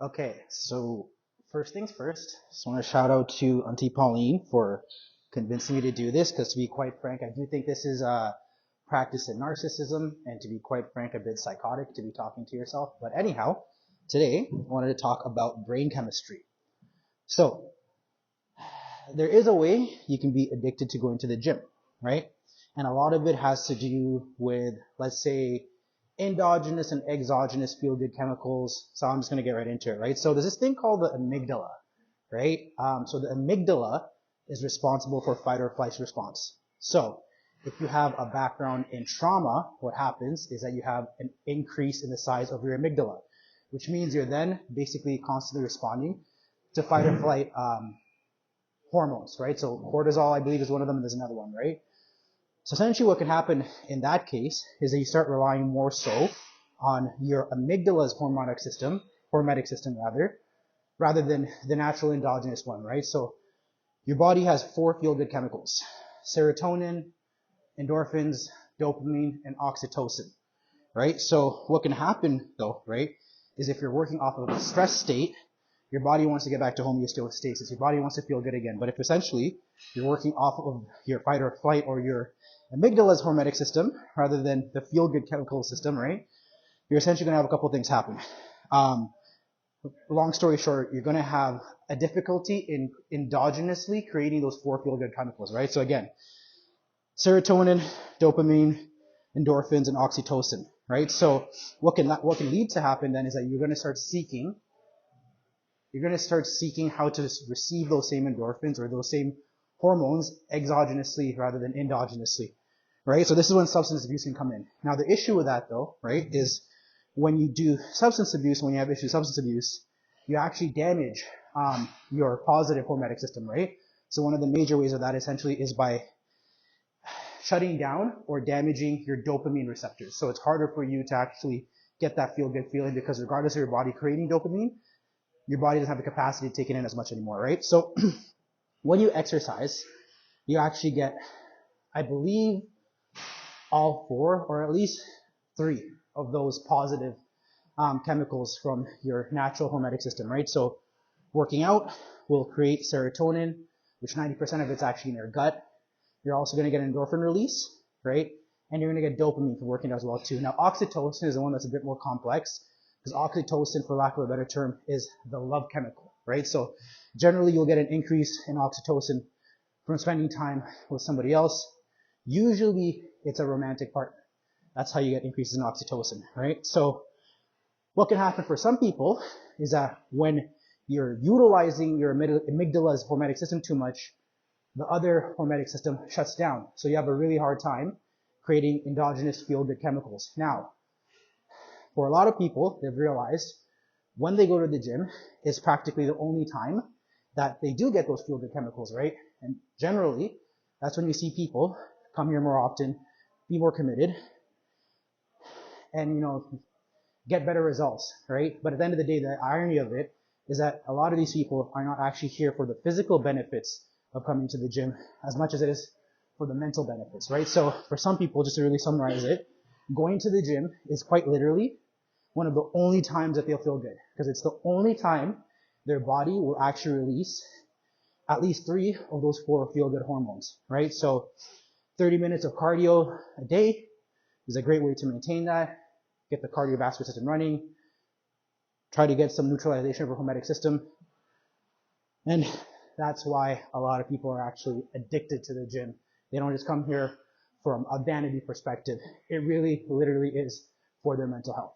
Okay, so first things first, just want to shout out to Auntie Pauline for convincing me to do this, because to be quite frank, I do think this is a practice in narcissism, and to be quite frank, a bit psychotic to be talking to yourself. But anyhow, today I wanted to talk about brain chemistry. So, there is a way you can be addicted to going to the gym, right? And a lot of it has to do with, let's say, endogenous and exogenous feel-good chemicals. So I'm just going to get right into it, right? So there's this thing called the amygdala, right? So the amygdala is responsible for fight or flight response. So if you have a background in trauma, what happens is that you have an increase in the size of your amygdala, which means you're then basically constantly responding to fight or flight hormones, right? So cortisol, I believe, is one of them, and there's another one, right? So essentially what can happen in that case is that you start relying more so on your amygdala's hormetic system rather than the natural endogenous one, right? So your body has four feel-good chemicals: serotonin, endorphins, dopamine, and oxytocin, right? So what can happen though, right, is if you're working off of a stress state, your body wants to get back to homeostasis. Your body wants to feel good again. But if essentially you're working off of your fight or flight or your amygdala's hormetic system rather than the feel-good chemical system, right, you're essentially going to have a couple things happen. Long story short, you're going to have a difficulty in endogenously creating those four feel-good chemicals, right? So again, serotonin, dopamine, endorphins, and oxytocin, right? So what can lead to happen then is that you're going to start seeking how to receive those same endorphins or those same hormones exogenously rather than endogenously, right? So this is when substance abuse can come in. Now the issue with that though, right, is when you do substance abuse, when you have issues with substance abuse, you actually damage your positive hormetic system, right? So one of the major ways of that essentially is by shutting down or damaging your dopamine receptors. So it's harder for you to actually get that feel-good feeling because regardless of your body creating dopamine, your body doesn't have the capacity to take it in as much anymore, right? So when you exercise, you actually get, I believe, all four or at least three of those positive chemicals from your natural hormetic system, right? So working out will create serotonin, which 90% of it's actually in your gut. You're also going to get endorphin release, right? And you're going to get dopamine from working out as well too. Now oxytocin is the one that's a bit more complex, because oxytocin, for lack of a better term, is the love chemical, right? So generally you'll get an increase in oxytocin from spending time with somebody else. Usually it's a romantic partner. That's how you get increases in oxytocin, right? So what can happen for some people is that when you're utilizing your amygdala's hormetic system too much, the other hormetic system shuts down. So you have a really hard time creating endogenous feel-good chemicals. Now, for a lot of people, they've realized when they go to the gym is practically the only time that they do get those feel-good chemicals, right? And generally, that's when you see people come here more often, be more committed, and, get better results, right? But at the end of the day, the irony of it is that a lot of these people are not actually here for the physical benefits of coming to the gym as much as it is for the mental benefits, right? So for some people, just to really summarize it, going to the gym is quite literally one of the only times that they'll feel good, because it's the only time their body will actually release at least three of those four feel-good hormones, right? So 30 minutes of cardio a day is a great way to maintain that, get the cardiovascular system running, try to get some neutralization of your hormetic system, and that's why a lot of people are actually addicted to the gym. They don't just come here from a vanity perspective. It really, literally is for their mental health.